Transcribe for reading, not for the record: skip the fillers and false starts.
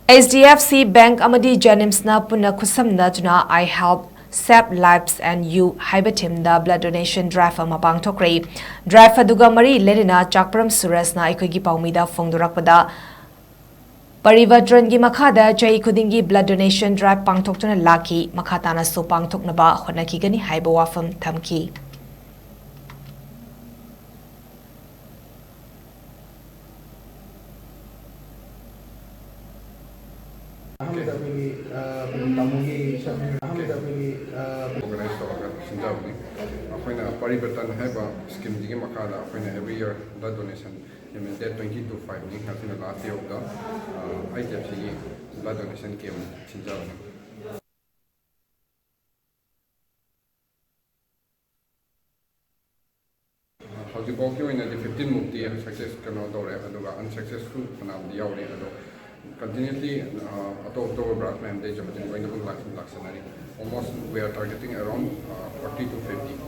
Hdfc Bank Amadi Jnims na Punna Khutsamnaduna I help save lives and you Haiba the blood donation drive ama pangthokre drive aduga mari lerina chakpram suras na ikogi paumida phongdurakpada Parivatran gi makhada chai khudingi blood donation drive pangthokchana laki makhatana so pangthoknaba honakigani Haiba wafam thamki Parivartan Haiba scheme digi makala every year blood donation date 20 to 5 ni last year of the Hdfc blood donation came sinjawni Hojibok ki oina 15 mukti success kano dore aduga unsuccessful fanam di yauri ado continuously October branch ma'am they almost we are targeting around 40 to 50